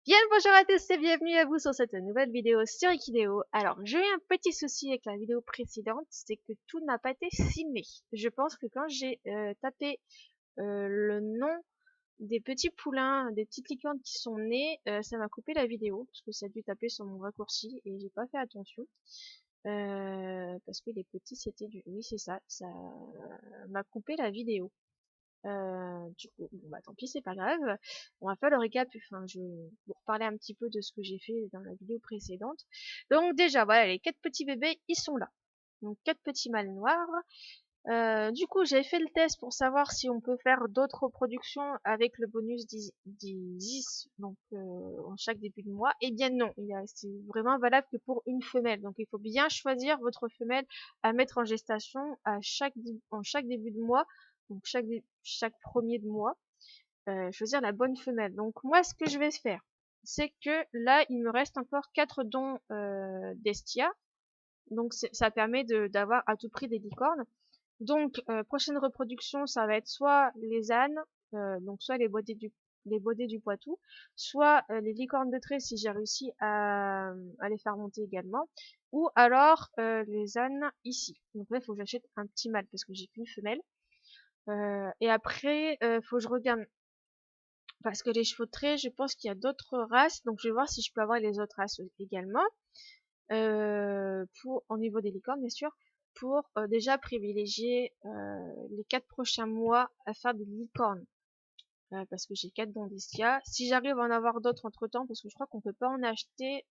Bien le bonjour à tous et bienvenue à vous sur cette nouvelle vidéo sur Ikideo. Alors, j'ai eu un petit souci avec la vidéo précédente, c'est que tout n'a pas été filmé. Je pense que quand j'ai tapé le nom des petits poulains, des petites licornes qui sont nées, ça m'a coupé la vidéo, parce que ça a dû taper sur mon raccourci et j'ai pas fait attention. Parce que les petits c'était du... Oui c'est ça, ça m'a coupé la vidéo. Du coup, bon, bah tant pis, c'est pas grave. On va faire le récap. Enfin, je vais vous reparler un petit peu de ce que j'ai fait dans la vidéo précédente. Donc déjà, voilà, les 4 petits bébés, ils sont là. Donc 4 petits mâles noirs. Du coup, j'ai fait le test pour savoir si on peut faire d'autres reproductions avec le bonus 10, donc en chaque début de mois. Eh bien non, c'est vraiment valable que pour une femelle. Donc il faut bien choisir votre femelle à mettre en gestation en chaque début de mois, donc chaque premier de mois, choisir la bonne femelle. Donc moi, ce que je vais faire, c'est que là, il me reste encore 4 dons d'Estia. Donc ça permet d'avoir à tout prix des licornes. Donc, prochaine reproduction, ça va être soit les ânes, donc soit les bodés du Poitou, soit les licornes de trait si j'ai réussi à les faire monter également, ou alors les ânes ici. Donc là, il faut que j'achète un petit mâle parce que j'ai qu'une femelle. Et après, faut que je regarde parce que les chevaux de trait, je pense qu'il y a d'autres races, donc je vais voir si je peux avoir les autres races également. Pour au niveau des licornes bien sûr, pour déjà privilégier les 4 prochains mois à faire des licornes. Parce que j'ai 4 dons d'Estia. Si j'arrive à en avoir d'autres entre temps, parce que je crois qu'on peut pas en acheter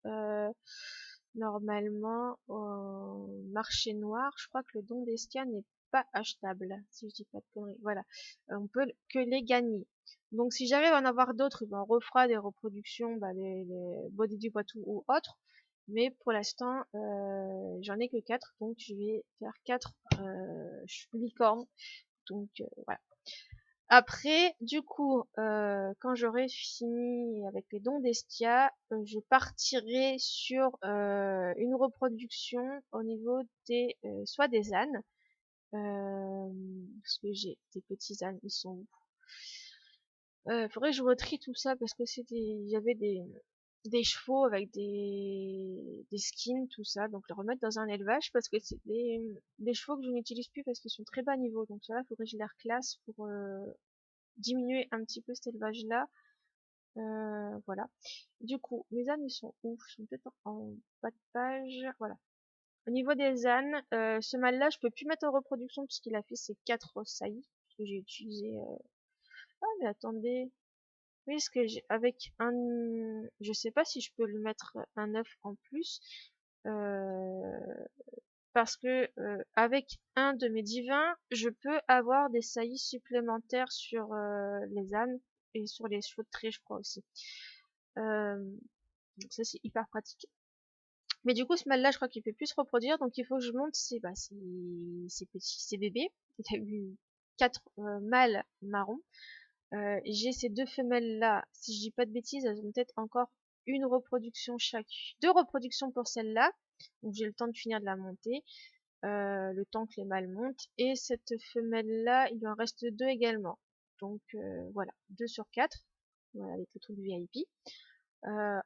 normalement au marché noir, je crois que le don d'Estia n'est pas achetable, si je dis pas de conneries. Voilà, on peut que les gagner. Donc si j'arrive à en avoir d'autres, ben, on refera des reproductions, bah, les Body du Poitou ou autres. Mais pour l'instant, j'en ai que 4, donc je vais faire 4 licornes. Donc voilà. Après, du coup, quand j'aurai fini avec les dons d'Estia, je partirai sur une reproduction au niveau des soit des ânes, parce que j'ai des petits ânes, ils sont où? Faudrait que je retrie tout ça parce que il y avait des chevaux avec des skins, tout ça, donc les remettre dans un élevage parce que c'est des chevaux que je n'utilise plus parce qu'ils sont très bas niveau, donc ça, faudrait que je les reclasse pour diminuer un petit peu cet élevage là. Voilà. Du coup, mes ânes ils sont où? Ils sont peut-être en bas de page. Voilà. Au niveau des ânes, ce mâle là je peux plus mettre en reproduction puisqu'il a fait ses 4 saillies, parce que j'ai utilisé ah mais attendez, oui, parce que avec un, je sais pas si je peux lui mettre un œuf en plus, euh, parce que avec un de mes divins, je peux avoir des saillies supplémentaires sur les ânes et sur les chevaux de trait, je crois aussi. Donc ça c'est hyper pratique. Mais du coup, ce mâle-là, je crois qu'il peut plus se reproduire, donc il faut que je monte ces bébés. Il y a eu 4 mâles marrons. J'ai ces 2 femelles-là, si je dis pas de bêtises, elles ont peut-être encore une reproduction chaque. 2 reproductions pour celle-là, donc j'ai le temps de finir de la monter, le temps que les mâles montent. Et cette femelle-là, il en reste 2 également. Donc voilà, 2 sur 4, voilà, avec le truc du VIP.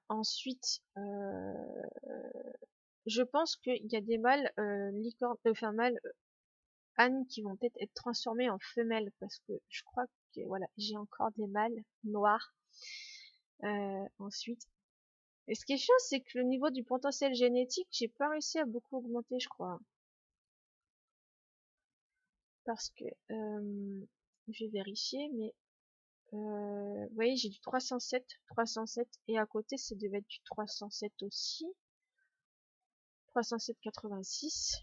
Ensuite, je pense qu'il y a des mâles enfin mâles ânes qui vont peut-être être transformés en femelles parce que je crois que voilà, j'ai encore des mâles noirs. Ensuite, et ce qui est chiant, c'est que le niveau du potentiel génétique, j'ai pas réussi à beaucoup augmenter, je crois, parce que je vais vérifier, mais vous voyez, j'ai du 307, 307, et à côté, ça devait être du 307 aussi, 307, 86.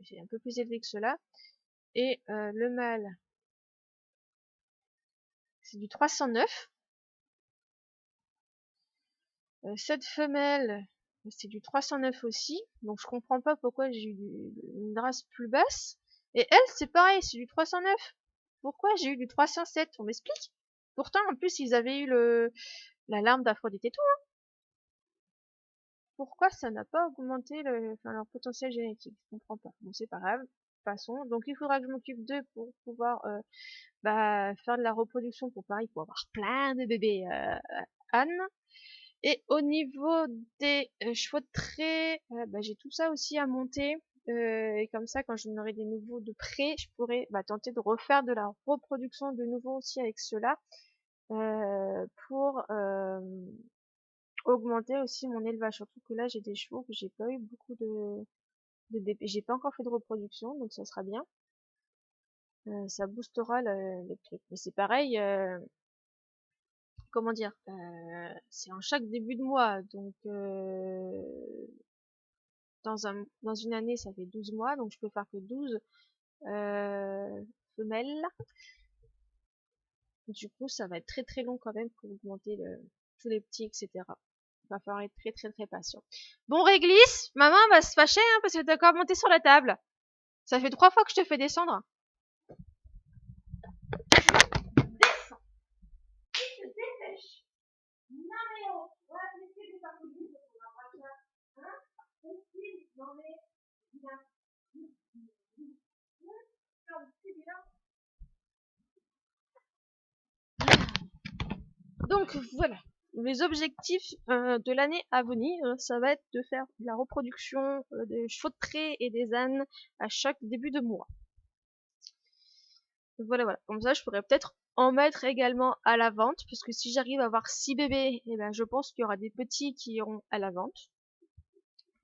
J'ai un peu plus élevé que cela. Et le mâle, c'est du 309. Cette femelle, c'est du 309 aussi. Donc je comprends pas pourquoi j'ai eu une race plus basse. Et elle, c'est pareil, c'est du 309. Pourquoi j'ai eu du 307? On m'explique? Pourtant, en plus, ils avaient eu la larme d'Aphrodite et tout. Hein. Pourquoi ça n'a pas augmenté enfin, leur potentiel génétique? Je comprends pas. Bon, c'est pas grave. façon. Donc il faudra que je m'occupe d'eux pour pouvoir faire de la reproduction pour pareil, pour avoir plein de bébés ânes. Et au niveau des chevaux de trait, j'ai tout ça aussi à monter. Et comme ça, quand j'en aurai des nouveaux de près, je pourrais tenter de refaire de la reproduction de nouveau aussi avec ceux-là pour augmenter aussi mon élevage. Surtout que là, j'ai des chevaux que j'ai pas eu beaucoup de bébés. J'ai pas encore fait de reproduction, donc ça sera bien. Ça boostera les trucs. Mais c'est pareil, comment dire, c'est en chaque début de mois, donc dans une année, ça fait 12 mois, donc je peux faire que 12 femelles. Du coup, ça va être très très long quand même pour augmenter tous les petits, etc. Il va falloir être très très très patient. Bon, Réglisse, maman va se fâcher parce que t'as encore monté sur la table. Ça fait 3 fois que je te fais descendre. Descends. Tu te dépêches. Non mais oh, on va essayer de faire couler parce qu'on va voir ça. Hein? Essaye, non mais, viens. Donc voilà, les objectifs de l'année à venir, ça va être de faire de la reproduction des chevaux de trait et des ânes à chaque début de mois. Voilà, voilà. Comme ça, je pourrais peut-être en mettre également à la vente, parce que si j'arrive à avoir 6 bébés, je pense qu'il y aura des petits qui iront à la vente.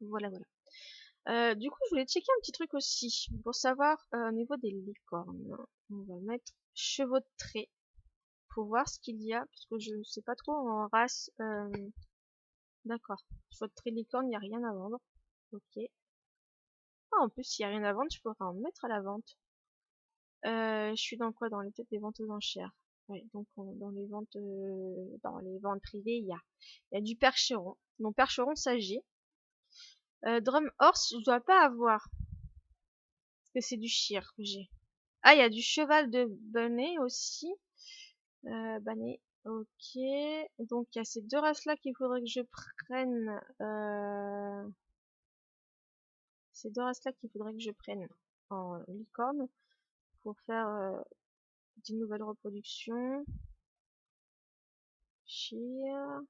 Voilà, voilà. Du coup, je voulais checker un petit truc aussi, pour savoir au niveau des licornes. On va mettre chevaux de trait pour voir ce qu'il y a, parce que je ne sais pas trop en race. D'accord. Chevaux de trait licorne, il n'y a rien à vendre. Ok. Ah, en plus, s'il n'y a rien à vendre, je pourrais en mettre à la vente. Je suis dans quoi? Dans les têtes des ventes aux enchères. Ouais, donc dans les ventes privées, il y a du percheron. Donc percheron, ça j'ai. Drum horse, je dois pas avoir. Parce que c'est du shire que j'ai. Ah, il y a du cheval de Bunny aussi. Bunny, ok. Donc il y a ces deux races-là qu'il faudrait que je prenne. Ces deux races-là qu'il faudrait que je prenne en licorne pour faire d'une nouvelle reproduction. Shire.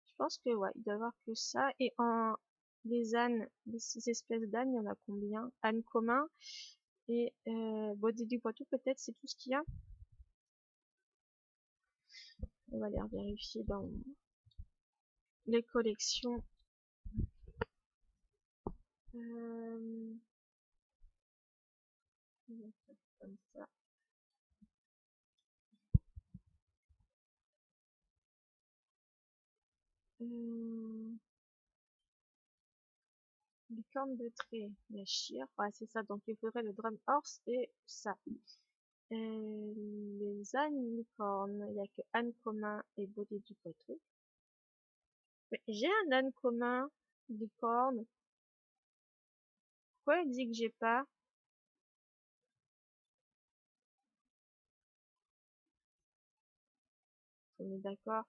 Je pense que ouais, il doit y avoir que ça. Et en les ânes, ces espèces d'ânes, il y en a combien? Ânes communs et baudet du Poitou peut-être, c'est tout ce qu'il y a. On va aller vérifier dans les collections. Comme ça. Licorne de trait, la chire, ouais, c'est ça. Donc il faudrait le drum horse et ça. Les ânes licornes, il n'y a que âne commun et baudet du Poitou. Mais j'ai un âne commun licorne. Pourquoi il dit que j'ai pas? On est d'accord?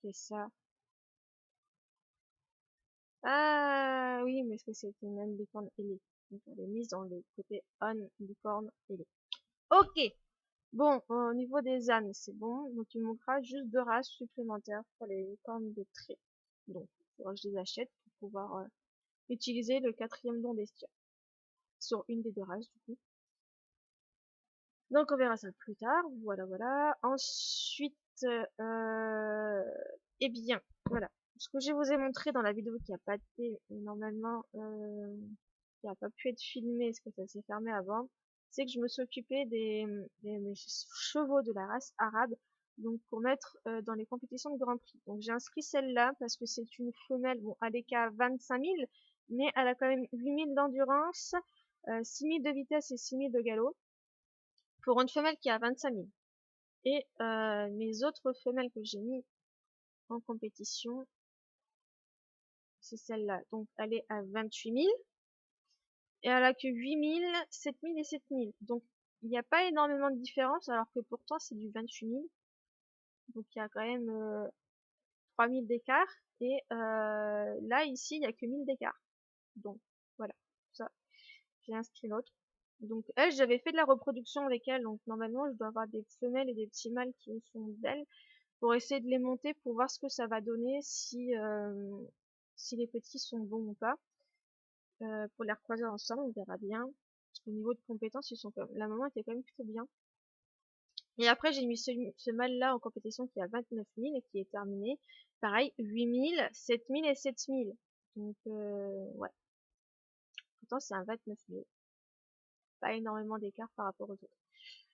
C'est ça. Ah oui, mais est-ce que c'est une âne licorne ailée? Donc elle est mise dans le côté âne licorne ailée. Ok. Bon, au niveau des ânes, c'est bon. Donc il manquera juste 2 races supplémentaires pour les licornes de trait. Donc il faudra que je les achète pour pouvoir utiliser le 4e don d'Estia sur une des 2 races du coup. Donc on verra ça plus tard. Voilà, voilà. Ensuite, eh bien, voilà. Ce que je vous ai montré dans la vidéo qui a pas été normalement, qui a pas pu être filmé, parce que ça s'est fermé avant, c'est que je me suis occupée mes chevaux de la race arabe, donc pour mettre dans les compétitions de Grand Prix. Donc j'ai inscrit celle-là parce que c'est une femelle, bon, elle est qu'à 25 000, mais elle a quand même 8 000 d'endurance, 6 000 de vitesse et 6 000 de galop, pour une femelle qui a 25 000. Et mes autres femelles que j'ai mis en compétition, c'est celle-là. Donc elle est à 28 000 et elle a que 8 000, 7 000 et 7 000. Donc il n'y a pas énormément de différence alors que pourtant c'est du 28 000. Donc il y a quand même 3 000 d'écart. Et là, ici, il n'y a que 1000 d'écart. Donc, voilà, ça, j'ai inscrit l'autre. Donc, elle, j'avais fait de la reproduction avec elle, donc normalement, je dois avoir des femelles et des petits mâles qui sont d'elle, pour essayer de les monter, pour voir ce que ça va donner, si les petits sont bons ou pas. Pour les recroiser ensemble, on verra bien. Parce qu'au niveau de compétences, la maman était quand même plutôt bien. Et après, j'ai mis ce mâle-là en compétition qui a 29 000 et qui est terminé. Pareil, 8 000, 7 000 et 7 000. Donc, ouais. Pourtant, c'est un 29 000. Pas énormément d'écart par rapport aux autres.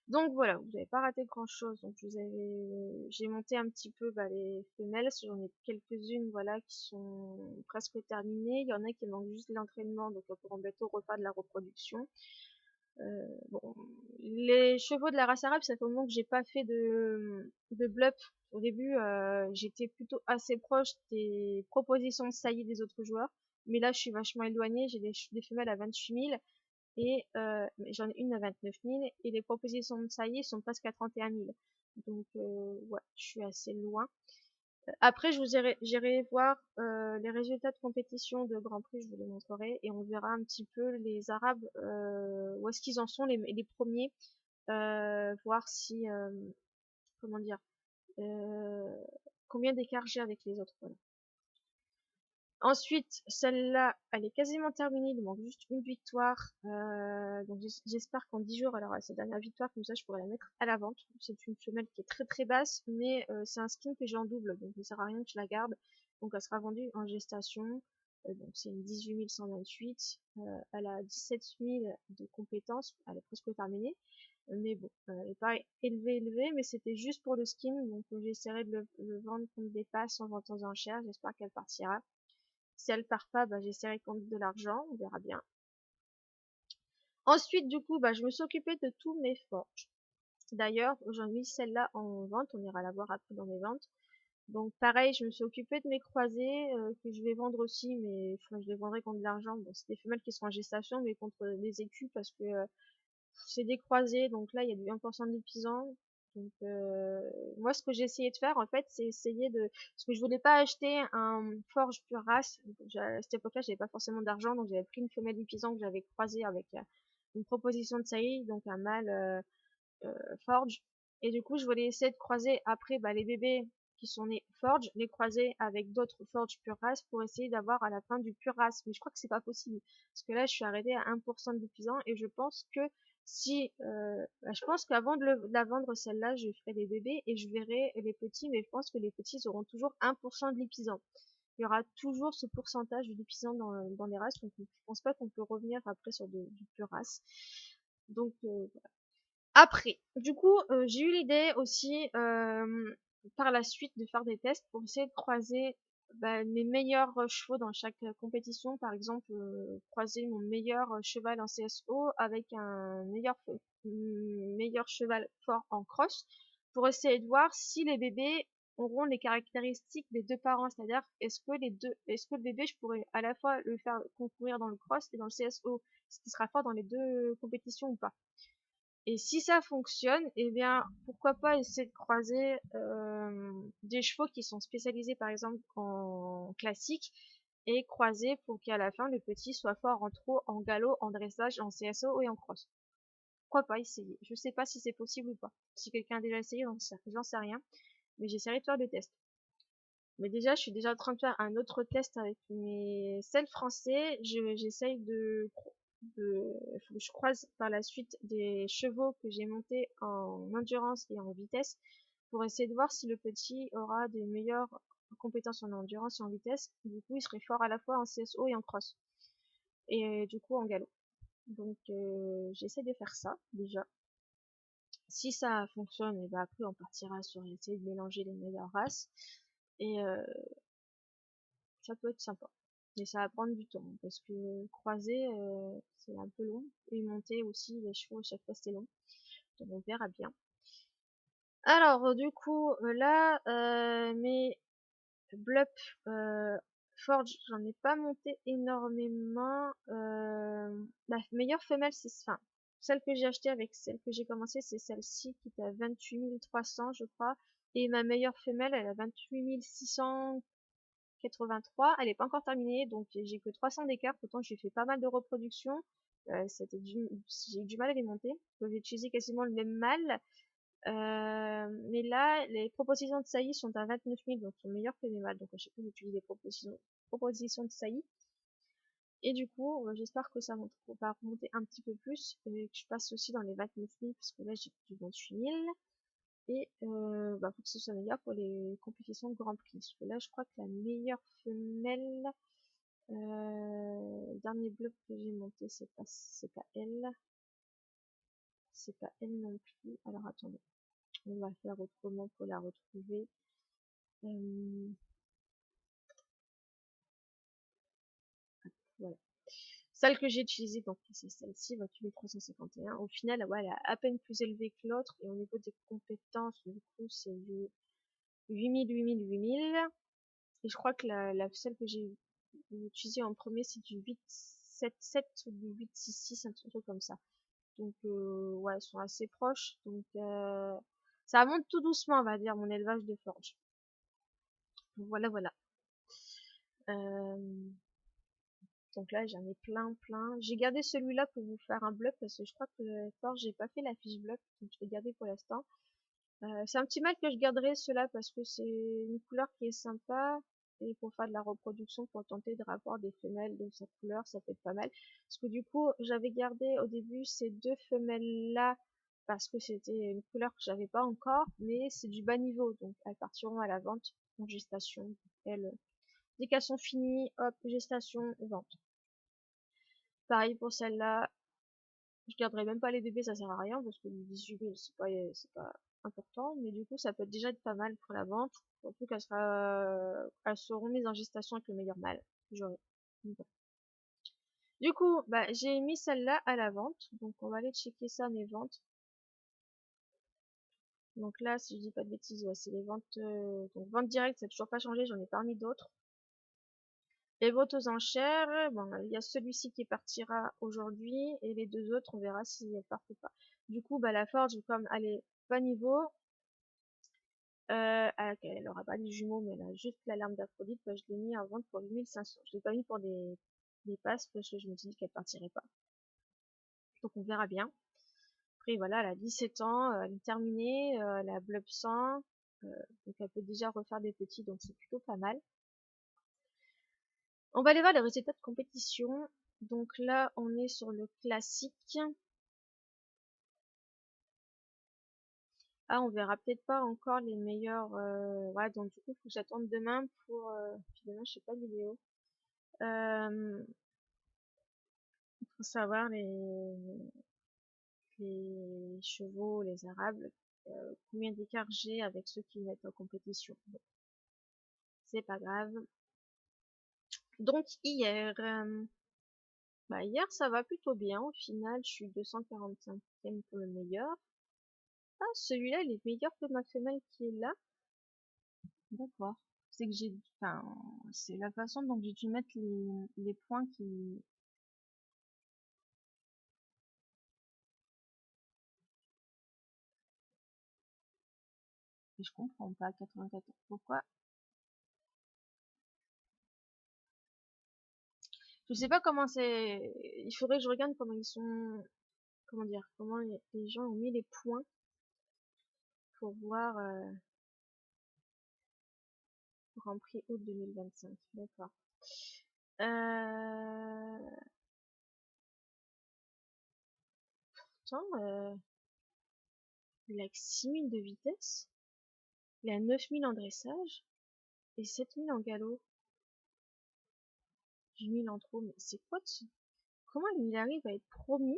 Donc voilà, vous n'avez pas raté grand chose. Donc j'ai monté un petit peu les femelles, j'en ai quelques-unes voilà qui sont presque terminées. Il y en a qui manquent juste l'entraînement, donc elles pourront bientôt refaire de la reproduction. Bon, les chevaux de la race arabe, ça fait un moment que j'ai pas fait de blup. Au début, j'étais plutôt assez proche des propositions de saillie des autres joueurs, mais là je suis vachement éloignée. J'ai des femelles à 28 000 et j'en ai une à 29 000 et les propositions de saillie sont presque à 31 000. Donc ouais, je suis assez loin. Après, j'irai voir les résultats de compétition de Grand Prix, je vous les montrerai, et on verra un petit peu les Arabes, où est-ce qu'ils en sont, les premiers, voir si, comment dire, euh, combien d'écart j'ai avec les autres. Voilà. Ensuite, celle-là, elle est quasiment terminée, il manque juste une victoire. Donc j'espère qu'en 10 jours, elle aura sa dernière victoire, comme ça je pourrai la mettre à la vente. C'est une femelle qui est très très basse, mais c'est un skin que j'ai en double, donc ça ne sert à rien que je la garde. Donc elle sera vendue en gestation. Donc c'est une 18 128. Elle a 17 000 de compétences, elle est presque terminée. Mais bon, elle n'est pas élevée, mais c'était juste pour le skin, donc j'essaierai de le vendre contre des passes en vente aux enchères. J'espère qu'elle partira. Si elle part pas, j'essaierai de compter de l'argent, on verra bien. Ensuite, du coup, je me suis occupée de tous mes forges. D'ailleurs, j'en ai mis celle-là en vente, on ira la voir après dans mes ventes. Donc pareil, je me suis occupée de mes croisés, que je vais vendre aussi, mais je les vendrai contre de l'argent. Bon, c'est des femelles qui sont en gestation, mais contre des écus, parce que c'est des croisés, donc là, il y a du 1% de l'épisant. Donc moi, ce que j'ai essayé de faire, en fait, c'est essayer de... Parce que je voulais pas acheter un forge pure race. À cette époque-là, j'avais pas forcément d'argent, donc j'avais pris une femelle épisant que j'avais croisée avec une proposition de saillie, donc un mâle forge. Et du coup, je voulais essayer de croiser après les bébés qui sont nés forge, les croiser avec d'autres forge pure race pour essayer d'avoir à la fin du pure race. Mais je crois que c'est pas possible. Parce que là, je suis arrêtée à 1% de l'épisant et je pense que si je pense qu'avant de la vendre celle-là, je ferai des bébés et je verrai les petits, mais je pense que les petits auront toujours 1% de l'épisant. Il y aura toujours ce pourcentage de l'épisant dans les races, donc je pense pas qu'on peut revenir après sur du pure race. Donc voilà. Après, du coup, j'ai eu l'idée aussi par la suite de faire des tests pour essayer de croiser mes meilleurs chevaux dans chaque compétition. Par exemple, croiser mon meilleur cheval en CSO avec un meilleur cheval fort en cross pour essayer de voir si les bébés auront les caractéristiques des deux parents. C'est-à-dire, est-ce que le bébé, je pourrais à la fois le faire concourir dans le cross et dans le CSO, ce qui sera fort dans les deux compétitions ou pas. Et si ça fonctionne, eh bien, pourquoi pas essayer de croiser des chevaux qui sont spécialisés par exemple en classique et croiser pour qu'à la fin le petit soit fort en trot, en galop, en dressage, en CSO et en cross. Pourquoi pas essayer? Je sais pas si c'est possible ou pas. Si quelqu'un a déjà essayé, j'en sais rien. Mais j'essaierai de faire des tests. Mais déjà, je suis déjà en train de faire un autre test avec mes selles français. J'essaye faut que je croise par la suite des chevaux que j'ai montés en endurance et en vitesse pour essayer de voir si le petit aura des meilleures compétences en endurance et en vitesse. Du coup, il serait fort à la fois en CSO et en cross. Et du coup, en galop. Donc, j'essaie de faire ça, déjà. Si ça fonctionne, et après, on partira sur essayer de mélanger les meilleures races. Et ça peut être sympa. Mais ça va prendre du temps, parce que croiser, c'est un peu long. Et monter aussi, les chevaux, à chaque fois, c'est long. Donc on verra bien. Alors, du coup, là, mes blup forge, j'en ai pas monté énormément. La meilleure femelle, enfin, celle que j'ai achetée avec celle que j'ai commencé, c'est celle-ci qui est à 28 300, je crois. Et ma meilleure femelle, elle a 28 600 83. Elle n'est pas encore terminée, donc j'ai que 300 d'écart. Pourtant, j'ai fait pas mal de reproductions. J'ai eu du mal à les monter. J'ai utilisé quasiment le même mâle. Mais là, les propositions de saillie sont à 29 000, donc sont meilleures que les mâles. Donc à chaque fois, j'utilise des propositions de saillie. Et du coup, j'espère que ça va remonter un petit peu plus et que je passe aussi dans les 29 000 parce que là, j'ai du 28 000. Et faut que ce soit meilleur pour les compétitions de Grand Prix. Parce que là, je crois que la meilleure femelle, le dernier bloc que j'ai monté, c'est pas elle. C'est pas elle non plus. Alors attendez, on va faire autrement pour la retrouver. Voilà. Celle que j'ai utilisée, donc c'est celle-ci, 28 351. Au final, ouais, elle est à peine plus élevée que l'autre. Et au niveau des compétences, du coup, c'est du 8000, 8000, 8000. Et je crois que celle que j'ai utilisée en premier, c'est du 877 ou du 866, un truc comme ça. Donc, ouais, elles sont assez proches. Donc, ça monte tout doucement, on va dire, mon élevage de forge. Voilà, voilà. Donc là, j'en ai plein, plein. J'ai gardé celui-là pour vous faire un bloc parce que je crois que le forge, j'ai pas fait la fiche bloc. Donc, je l'ai gardé pour l'instant. C'est un petit mâle que je garderai cela parce que c'est une couleur qui est sympa et pour faire de la reproduction, pour tenter de avoir des femelles de sa couleur, ça peut être pas mal. Parce que du coup, j'avais gardé au début ces deux femelles-là parce que c'était une couleur que j'avais pas encore, mais c'est du bas niveau, donc elles partiront à la vente en gestation. Elles, dès qu'elles sont finies, hop, gestation, vente. Pareil pour celle-là, je garderai même pas les bébés, ça sert à rien parce que les 18 000 c'est pas important, mais du coup ça peut déjà être pas mal pour la vente, surtout elles seront mises en gestation avec le meilleur mâle que j'aurai. Du coup, j'ai mis celle-là à la vente, donc on va aller checker ça, mes ventes. Donc là, si je dis pas de bêtises, ouais, c'est les ventes, donc vente directe, ça n'a toujours pas changé, j'en ai pas mis d'autres. Les ventes aux enchères, bon, il y a celui-ci qui partira aujourd'hui et les deux autres, on verra si elles partent ou pas. Du coup, la forge, comme elle est bas niveau, elle aura pas des jumeaux, mais elle a juste l'alarme d'Aphrodite, je l'ai mis en vente pour 8500. Je l'ai pas mis pour des passes parce que je me suis dit qu'elle partirait pas. Donc on verra bien. Après voilà, elle a 17 ans, elle est terminée, elle a blob 100, donc elle peut déjà refaire des petits, donc c'est plutôt pas mal. On va aller voir les résultats de compétition. Donc là, on est sur le classique. Ah, on verra peut-être pas encore les meilleurs. Ouais, donc du coup, faut que j'attende demain pour. Puis demain, je sais pas de vidéo. Faut savoir les chevaux, les arabes, combien d'écart j'ai avec ceux qui mettent en compétition. Bon, c'est pas grave. Donc hier, hier ça va plutôt bien. Au final, je suis 245e pour le meilleur. Ah, celui-là, il est meilleur que ma femelle qui est là. D'accord. C'est que enfin, c'est la façon dont j'ai dû mettre les points qui. Et je comprends pas, 94. Pourquoi? Je sais pas comment c'est. Il faudrait que je regarde comment ils sont. Comment dire? Comment les gens ont mis les points pour voir Grand Prix août 2025. D'accord. Pourtant, il a que 6000 de vitesse. Il a 9000 en dressage et 7000 en galop. 8000 en trop, mais c'est quoi de comment il arrive à être promu?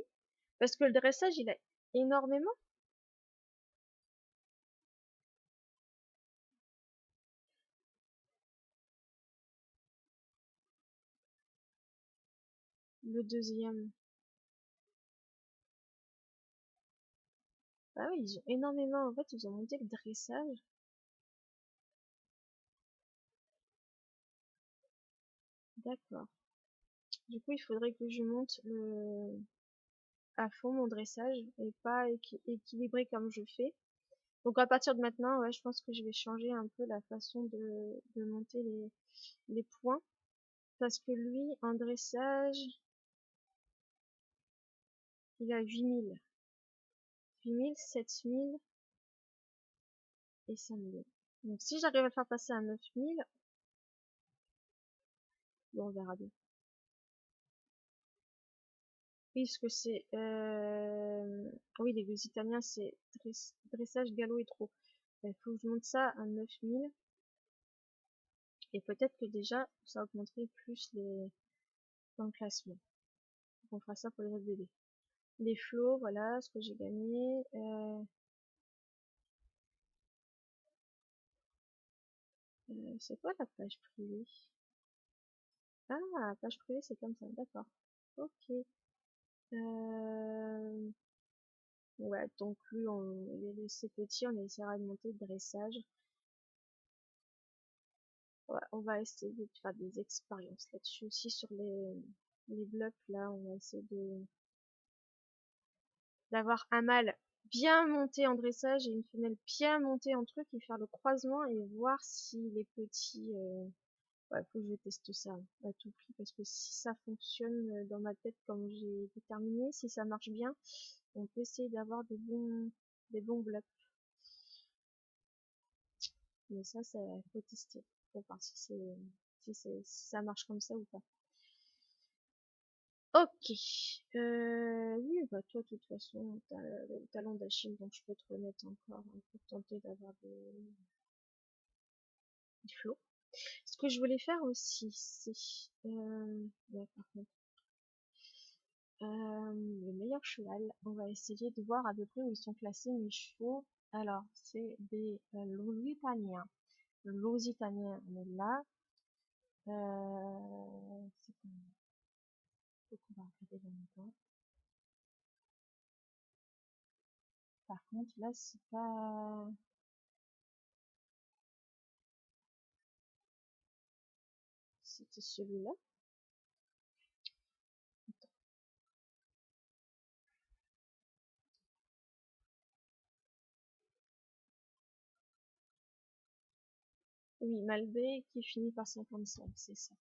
Parce que le dressage, il a énormément. Le deuxième. Ah oui, ils ont énormément. En fait, ils ont monté le dressage. D'accord. Du coup, il faudrait que je monte à fond mon dressage et pas équilibré comme je fais. Donc à partir de maintenant, ouais, je pense que je vais changer un peu la façon de monter les points. Parce que lui, en dressage, il a 8000. 8000, 7000 et 5000. Donc si j'arrive à le faire passer à 9000, bon, on verra bien. Oui, parce que c'est... Oui, les Lusitaniens, c'est dressage, galop et trot. Il faut que je monte ça à 9000. Et peut-être que déjà, ça augmenterait plus les dans le classement. Donc on fera ça pour les autres bébés. Les flots, voilà ce que j'ai gagné. C'est quoi la page privée? Ah, la page privée, c'est comme ça, d'accord. Ok. Ouais, donc lui, on les laisser petit, on essaiera de monter le dressage. Ouais, on va essayer de faire des expériences là-dessus aussi sur les blocs là, on va essayer d'avoir un mâle bien monté en dressage et une femelle bien montée en truc et faire le croisement et voir si les petits ouais, faut que je teste ça à tout prix parce que si ça fonctionne dans ma tête comme j'ai déterminé, si ça marche bien, on peut essayer d'avoir des bons blocs. Mais ça faut tester pour voir si ça marche comme ça ou pas. Ok. Oui, bah toi, de toute façon, t'as le talent d'Achille, donc je peux te remettre encore pour tenter d'avoir des flots. Ce que je voulais faire aussi, c'est... ouais, par contre, le meilleur cheval. On va essayer de voir à peu près où ils sont classés mes chevaux. Alors, c'est des Lusitaniens. Le Lusitanien, on est là. C'est quoi? Faut qu'on va regarder en même temps. Par contre, là, c'est pas... C'était celui-là. Oui, Malbec qui finit par 55, c'est ça.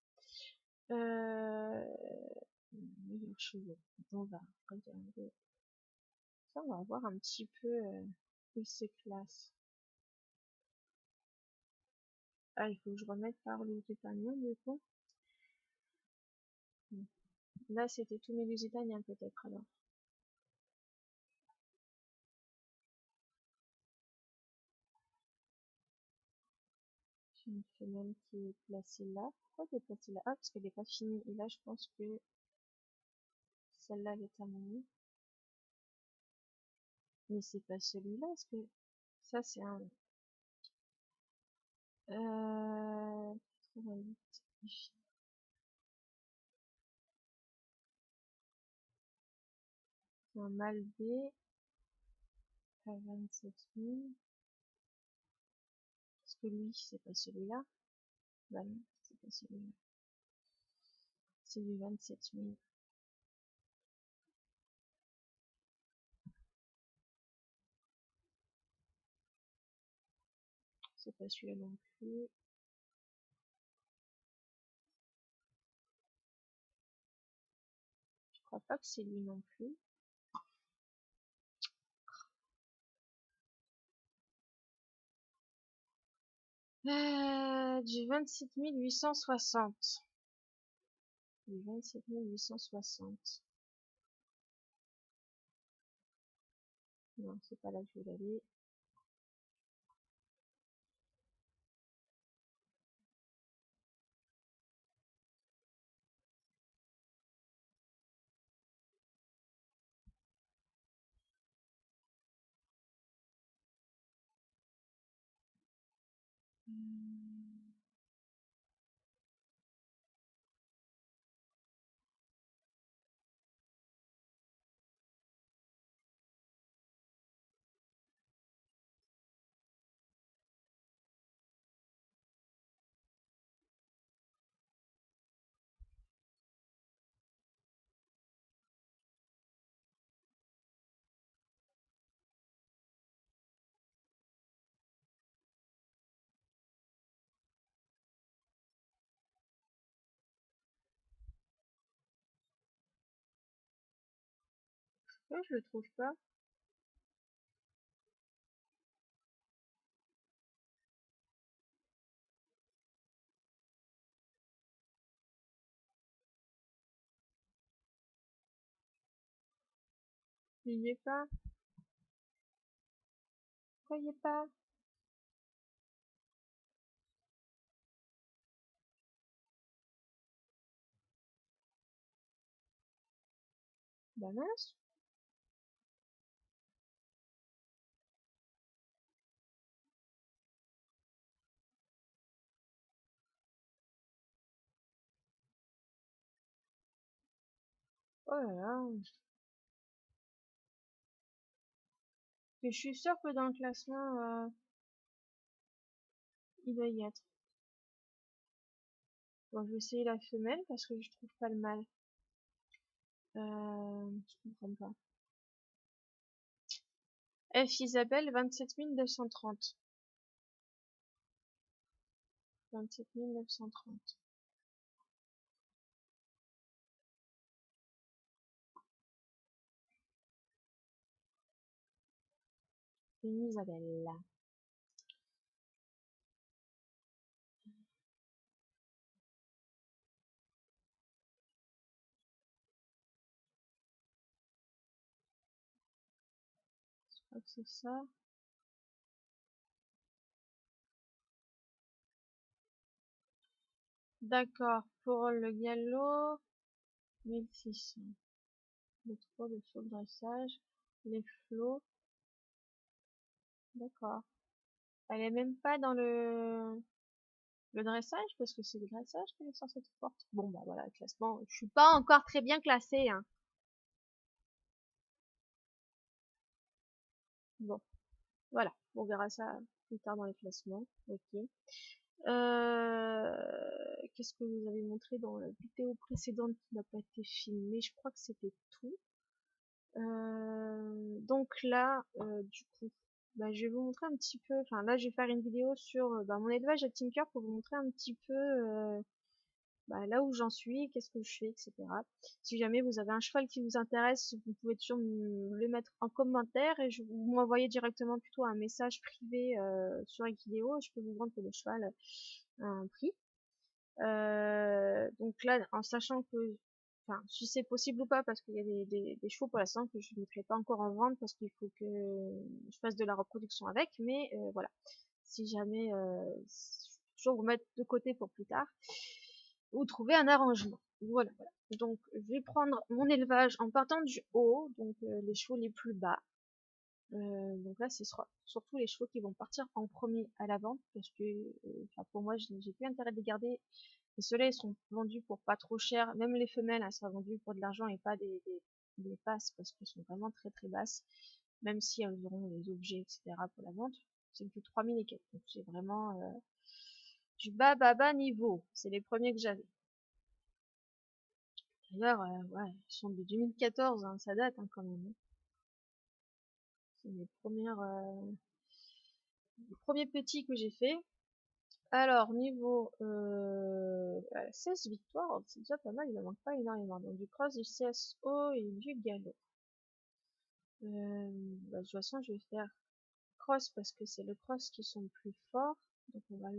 Euh... Meilleur chevaux. On va regarder. Ça, on va voir un petit peu où il se classe. Ah, il faut que je remette par le Lusitanien, du coup. Là, c'était tous mes Lusitaniens, peut-être, alors. J'ai une femelle qui est placée là. Pourquoi elle est placée là? Ah, parce qu'elle n'est pas finie. Et là, je pense que celle-là, elle est terminée. Mais c'est pas celui-là, parce que ça, c'est un... 88. C'est un mâle B à 27 000. Parce que lui, c'est pas celui-là. Bah non, c'est pas celui-là. C'est du 27 000. C'est pas celui-là non plus. Je crois pas que c'est lui non plus. Du 27 860. Du 27 860. Non, c'est pas là que je voulais aller. Non, je le trouve pas. Il y est pas. Pourquoi il y est pas? Bah mince. Oh là là. Et je suis sûre que dans le classement, il doit y être. Bon, je vais essayer la femelle parce que je trouve pas le mâle. Je comprends pas. F Isabelle 27 930. 27 930. Une Isabelle. Je crois que c'est ça. D'accord. Pour le galop, 1600. Le 3 de saut de dressage. Les flots. D'accord. Elle est même pas dans le dressage parce que c'est le dressage qu'elle est censée être forte. Bon bah voilà, le classement. Je suis pas encore très bien classée, hein. Bon, voilà. On verra ça plus tard dans les classements. Ok. Qu'est-ce que vous avez montré dans la vidéo précédente qui n'a pas été filmée? Je crois que c'était tout. Donc là, du coup, bah, je vais vous montrer un petit peu. Enfin là, je vais faire une vidéo sur bah, mon élevage à Tinker pour vous montrer un petit peu bah, là où j'en suis, qu'est-ce que je fais, etc. Si jamais vous avez un cheval qui vous intéresse, vous pouvez toujours me le mettre en commentaire et vous m'envoyez directement plutôt un message privé sur Equideo et je peux vous vendre le cheval à un prix. Donc là, en sachant que, enfin, si c'est possible ou pas, parce qu'il y a des chevaux pour l'instant que je ne mettrai pas encore en vente parce qu'il faut que je fasse de la reproduction avec, mais voilà. Si jamais, je peux toujours vous mettre de côté pour plus tard, ou trouver un arrangement. Voilà, voilà. Donc, je vais prendre mon élevage en partant du haut, donc les chevaux les plus bas. Donc là, ce sera surtout les chevaux qui vont partir en premier à la vente, parce que, pour moi, j'ai plus intérêt de les garder. Et ceux-là, ils seront vendus pour pas trop cher. Même les femelles, elles seront vendues pour de l'argent et pas des passes, parce qu'elles sont vraiment très très basses. Même si elles auront les objets, etc. pour la vente. C'est du 3000 et quelques. Donc c'est vraiment du bas niveau. C'est les premiers que j'avais. D'ailleurs, ouais, ils sont de 2014, hein, ça date hein, quand même. Hein. C'est les premiers petits que j'ai fait. Alors, niveau 16 victoires, c'est déjà pas mal, il ne manque pas énormément. Donc du cross, du CSO et du galop. Bah, de toute façon, je vais faire cross parce que c'est le cross qui sont le plus forts. Donc on va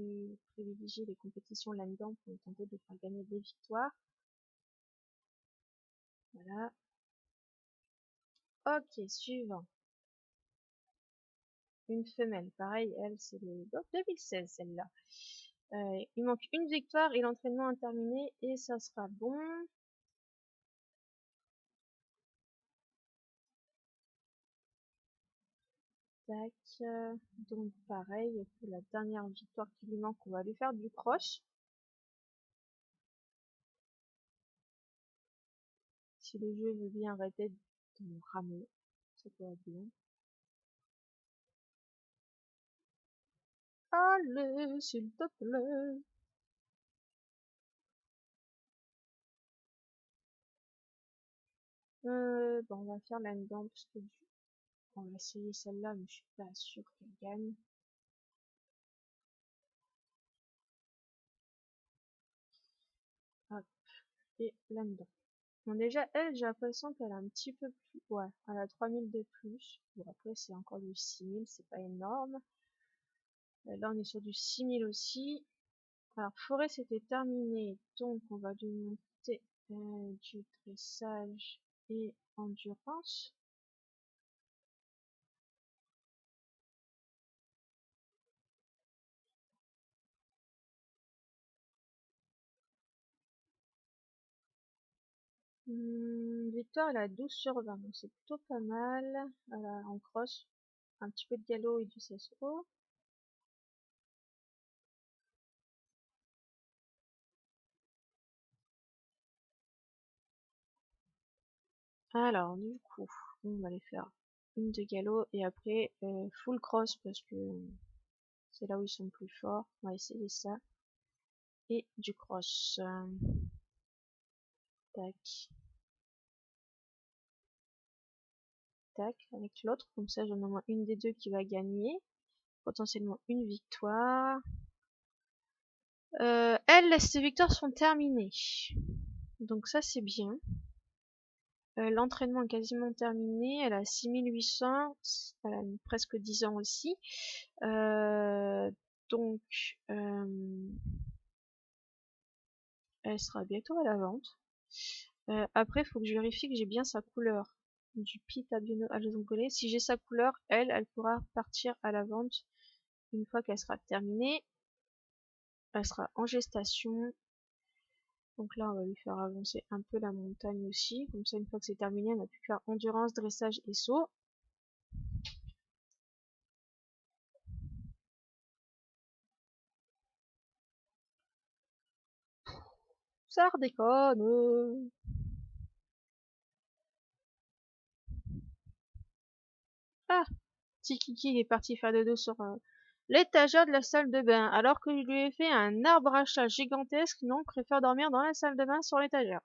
privilégier les compétitions là-dedans pour tenter de faire gagner des victoires. Voilà. Ok, suivant. Une femelle. Pareil, elle, c'est le 2016, celle-là. Il manque une victoire et l'entraînement est terminé et ça sera bon. Tac. Donc pareil, pour la dernière victoire qui lui manque, on va lui faire du croche. Si le jeu veut bien arrêter de me ramer, ça pourrait être bien. Allez, s'il te plaît. Bon, on va faire là-dedans parce que on va essayer celle-là, mais je suis pas sûre qu'elle gagne. Hop, et là-dedans. Bon, déjà, elle, j'ai l'impression qu'elle a un petit peu plus... Ouais, elle a 3000 de plus. Bon, après, c'est encore du 6000, c'est pas énorme. Là, on est sur du 6000 aussi. Alors, forêt, c'était terminé. Donc, on va lui monter du dressage et endurance. Victoire, elle a 12 sur 20, donc c'est plutôt pas mal. Elle a en cross un petit peu de galop et du CSO. Alors, du coup, on va aller faire une de galop et après full cross parce que c'est là où ils sont le plus forts. On va essayer ça. Et du cross. Tac, tac, avec l'autre. Comme ça, j'en ai au moins une des deux qui va gagner. Potentiellement une victoire. Elle, ses victoires sont terminées. Donc ça, c'est bien. L'entraînement est quasiment terminé. Elle a 6800. Elle a presque 10 ans aussi. Donc, elle sera bientôt à la vente. Après, il faut que je vérifie que j'ai bien sa couleur. Du pit albino Si j'ai sa couleur, elle pourra partir à la vente une fois qu'elle sera terminée. Elle sera en gestation. Donc là, on va lui faire avancer un peu la montagne aussi. Comme ça, une fois que c'est terminé, on a pu faire endurance, dressage et saut. Ça redéconne. Ah, petit Kiki il est parti faire dodo sur l'étagère de la salle de bain, alors que je lui ai fait un arbre à chat gigantesque. Non, préfère dormir dans la salle de bain sur l'étagère.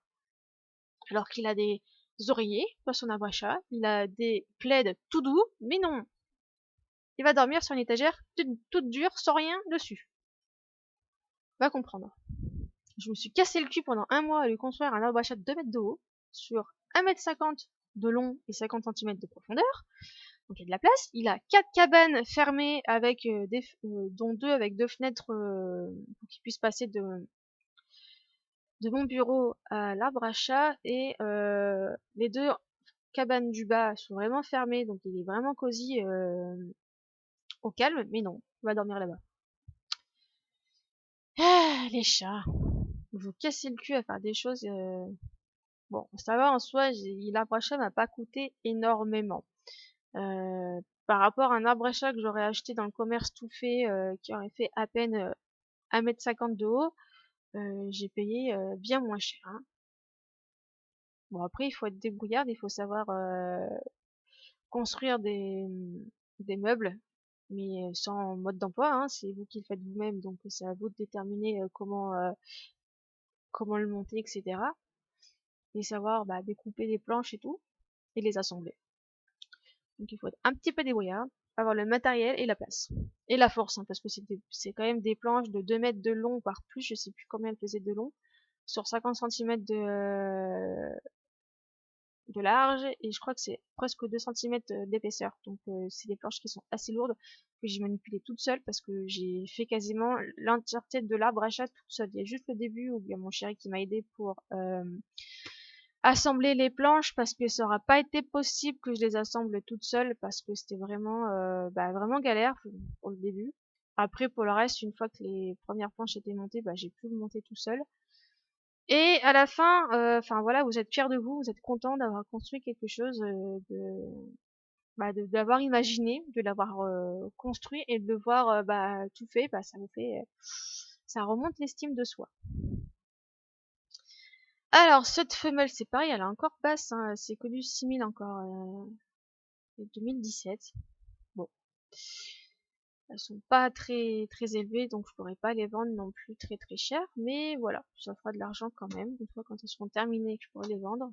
Alors qu'il a des oreillers dans son arbre à chat, il a des plaids tout doux, mais non, il va dormir sur une étagère toute dure, sans rien dessus. Va comprendre. Je me suis cassé le cul pendant un mois à lui construire un arbre à chat de 2 mètres de haut, sur 1,50 m de long et 50 cm de profondeur. Donc il y a de la place. Il a 4 cabanes fermées avec dont 2 avec 2 fenêtres pour qu'il puisse passer de mon bureau à l'arbre à chat. Et les 2 cabanes du bas sont vraiment fermées, donc il est vraiment cosy au calme. Mais non, il va dormir là-bas. Ah, les chats. Vous cassez le cul à faire des choses. Bon, ça va en soi, l'arbre à chat m'a pas coûté énormément. Par rapport à un arbre à chat que j'aurais acheté dans le commerce tout fait, qui aurait fait à peine 1,50 m de haut, j'ai payé bien moins cher. Hein. Bon, après, il faut être débrouillard, il faut savoir construire des meubles, mais sans mode d'emploi. Hein, c'est vous qui le faites vous-même, donc c'est à vous de déterminer comment le monter, etc. Et savoir découper des planches et tout, et les assembler. Donc il faut être un petit peu débrouillard, avoir le matériel et la place. Et la force, hein, parce que c'est quand même des planches de 2 mètres de long, voire plus, je sais plus combien elles faisaient de long, sur 50 cm de large, et je crois que c'est presque 2 cm d'épaisseur. Donc c'est des planches qui sont assez lourdes, que j'ai manipulées toute seule, parce que j'ai fait quasiment l'entièreté de l'arbre à chat toute seule. Il y a juste le début où il y a mon chéri qui m'a aidé pour assembler les planches, parce que ça aura pas été possible que je les assemble toute seule, parce que c'était vraiment vraiment galère pour le début. Après, pour le reste, une fois que les premières planches étaient montées, j'ai pu le monter tout seul. Et à la fin, enfin voilà, vous êtes fiers de vous, vous êtes content d'avoir construit quelque chose, d'avoir imaginé, de l'avoir construit et de le voir tout fait, ça vous fait, ça remonte l'estime de soi. Alors, cette femelle, c'est pareil, elle est encore basse, hein, c'est que du 6000 encore, 2017. Bon, elles sont pas très très élevées, donc je pourrais pas les vendre non plus très très cher, mais voilà, ça fera de l'argent quand même, une fois quand elles seront terminées que je pourrai les vendre.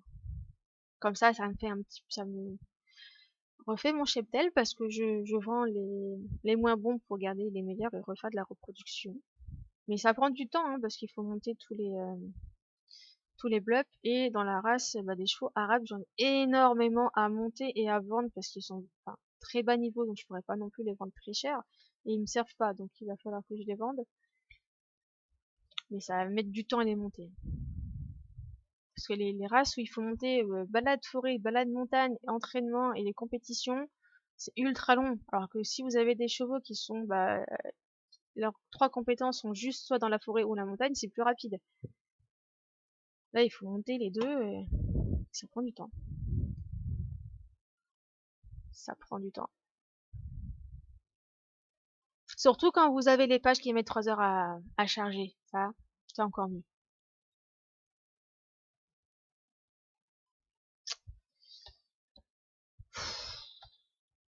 Comme ça me fait ça me refait mon cheptel, parce que je vends les moins bons pour garder les meilleurs et refaire de la reproduction. Mais ça prend du temps, hein, parce qu'il faut monter tous les blups. Et dans la race des chevaux arabes, j'en ai énormément à monter et à vendre parce qu'ils sont très bas niveau, donc je pourrais pas non plus les vendre très cher. Et ils me servent pas, donc il va falloir que je les vende. Mais ça va mettre du temps à les monter. Parce que les races où il faut monter balade forêt, balade montagne, entraînement et les compétitions, c'est ultra long. Alors que si vous avez des chevaux qui sont, leurs 3 compétences sont juste soit dans la forêt ou la montagne, c'est plus rapide. Là, il faut monter les deux et ça prend du temps. Ça prend du temps. Surtout quand vous avez les pages qui mettent 3 heures à charger. Ça, c'est encore mieux.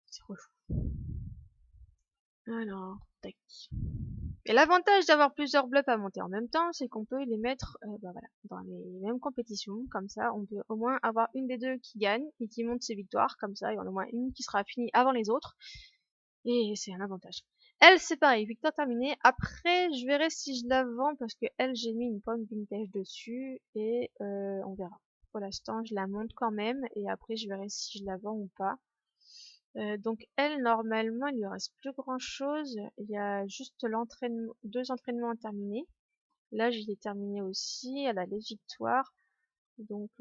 C'est relou. Alors, tac. Et l'avantage d'avoir plusieurs bluffs à monter en même temps, c'est qu'on peut les mettre voilà, dans les mêmes compétitions. Comme ça, on peut au moins avoir une des deux qui gagne et qui monte ses victoires. Comme ça, il y en a au moins une qui sera finie avant les autres. Et c'est un avantage. Elle, c'est pareil, victoire terminée. Après, je verrai si je la vends parce que elle, j'ai mis une pomme vintage dessus et on verra. Pour l'instant, je la monte quand même et après, je verrai si je la vends ou pas. Donc elle, normalement, il lui reste plus grand chose. Il y a juste l'entraînement, 2 entraînements à terminer. Là, je l'ai terminé aussi. Elle a les victoires. Donc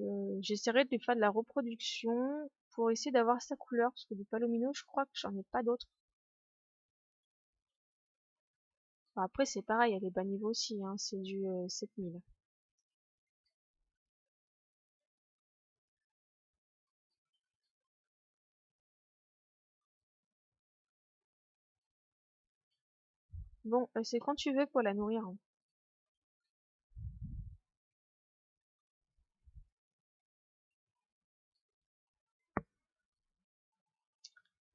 j'essaierai de lui faire de la reproduction pour essayer d'avoir sa couleur. Parce que du palomino, je crois que j'en ai pas d'autres. Enfin, après, c'est pareil, elle est bas niveau aussi. Hein, c'est du 7000. Bon, c'est quand tu veux pour la nourrir. Hein.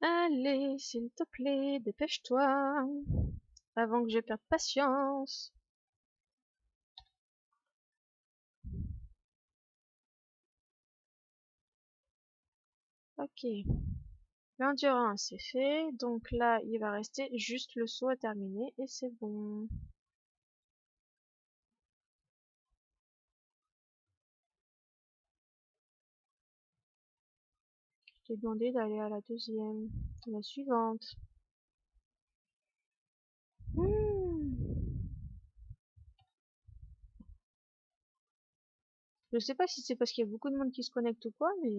Allez, s'il te plaît, dépêche-toi. Avant que je perde patience. Ok. L'endurance c'est fait, donc là il va rester juste le saut à terminer et c'est bon. Je t'ai demandé d'aller à la deuxième, la suivante. Hmm. Je sais pas si c'est parce qu'il y a beaucoup de monde qui se connecte ou quoi, mais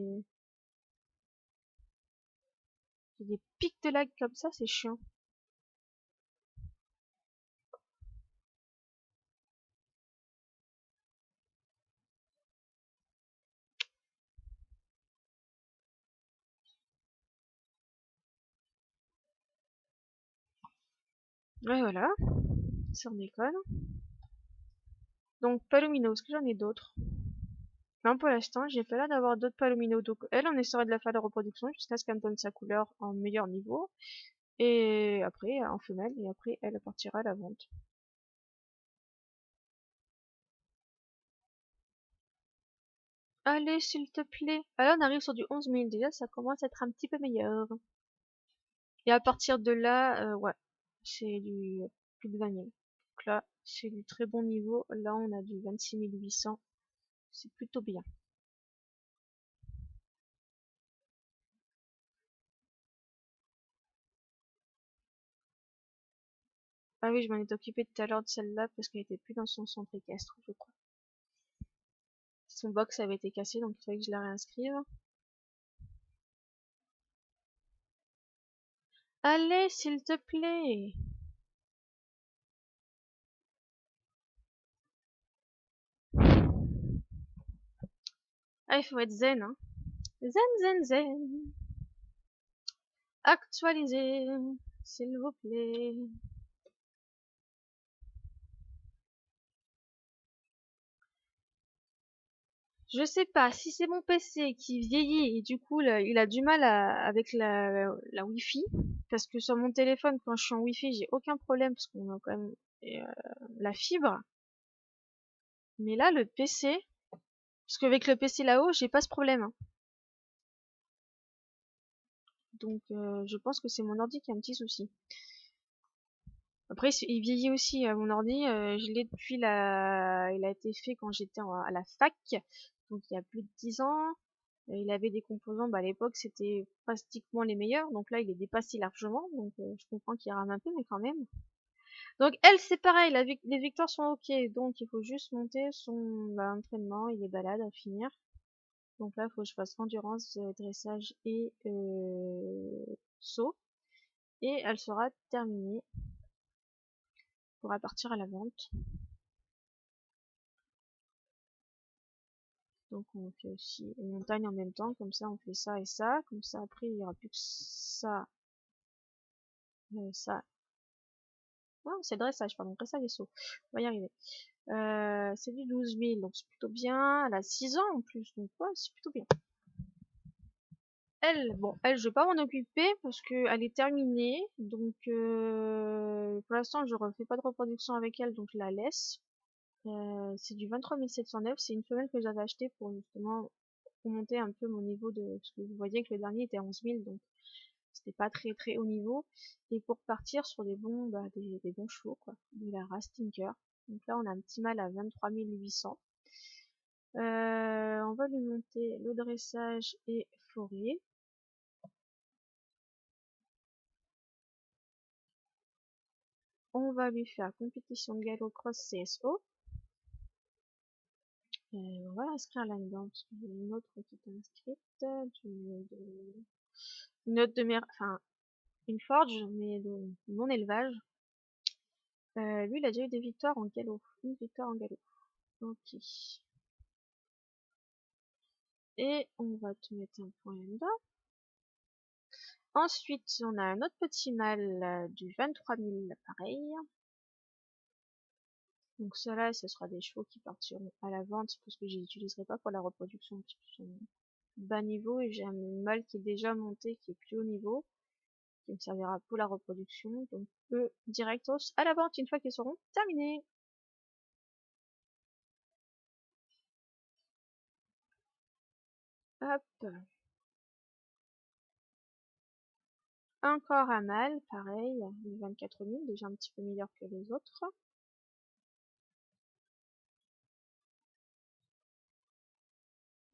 il y a des pics de lag comme ça, c'est chiant. Ouais voilà, ça en déconne. Donc Palomino, est-ce que j'en ai d'autres? Non, pour l'instant, j'ai pas l'air d'avoir d'autres Palomino. Donc elle, on essaiera de la faire de reproduction jusqu'à ce qu'elle me donne sa couleur en meilleur niveau. Et après, en femelle, et après, elle partira à la vente. Allez, s'il te plaît. Ah là, on arrive sur du 11 000. Déjà, ça commence à être un petit peu meilleur. Et à partir de là, ouais, c'est du plus de 20 000. Donc là, c'est du très bon niveau. Là, on a du 26 800. C'est plutôt bien. Ah oui, je m'en étais occupée tout à l'heure de celle-là parce qu'elle était plus dans son centre équestre, je crois. Son box avait été cassé, donc il fallait que je la réinscrive. Allez, s'il te plaît. Ah, il faut être zen, hein. Zen, zen, zen. Actualiser, s'il vous plaît. Je sais pas si c'est mon PC qui vieillit et du coup là, il a du mal avec la Wi-Fi. Parce que sur mon téléphone, quand je suis en Wi-Fi, j'ai aucun problème parce qu'on a quand même euh, la fibre. Mais là, le PC, parce qu'avec le PC là-haut, j'ai pas ce problème. Hein. Donc je pense que c'est mon ordi qui a un petit souci. Après, il vieillit aussi, mon ordi, je l'ai depuis il a été fait quand j'étais à la fac, donc il y a plus de 10 ans. Il avait des composants, bah, à l'époque, c'était pratiquement les meilleurs, donc là, il est dépassé largement, donc je comprends qu'il rame un peu, mais quand même. Donc elle, c'est pareil, les victoires sont ok, donc il faut juste monter son bah, entraînement et les balades à finir. Donc là, il faut que je fasse endurance, dressage et saut, et elle sera terminée. On pourra partir à la vente. Donc on fait aussi une montagne en même temps, comme ça on fait ça et ça, comme ça après il n'y aura plus que ça, ça. Non, c'est le dressage, pardon, dressage et saut. On va y arriver. C'est du 12 000, donc c'est plutôt bien. Elle a 6 ans en plus, donc ouais, c'est plutôt bien. Elle, bon, elle, je vais pas m'en occuper parce que elle est terminée, donc pour l'instant je refais pas de reproduction avec elle, donc je la laisse. C'est du 23 709, c'est une femelle que j'avais achetée pour justement pour monter un peu mon niveau de, parce que vous voyez que le dernier était à 11 000, donc c'était pas très très haut niveau, et pour partir sur des bons, bah, des bons chevaux, quoi, de la race Tinker. Donc là on a un petit mâle à 23 800. On va lui monter le dressage et forêt. On va lui faire compétition de galop cross CSO. On va l'inscrire là-dedans, parce qu'il y a une autre qui est inscrite, une autre de mer, enfin, une forge, mais de mon élevage. Lui, il a déjà eu des victoires en galop. Une victoire en galop. Ok. Et on va te mettre un point là-dedans. Ensuite, on a un autre petit mâle du 23 000, pareil. Donc cela, ce sera des chevaux qui partiront à la vente parce que je les utiliserai pas pour la reproduction qui sont bas niveau, et j'ai un mâle qui est déjà monté, qui est plus haut niveau, qui me servira pour la reproduction. Donc eux, directos à la vente une fois qu'ils seront terminés. Hop. Encore un mâle, pareil, 24 000, déjà un petit peu meilleur que les autres.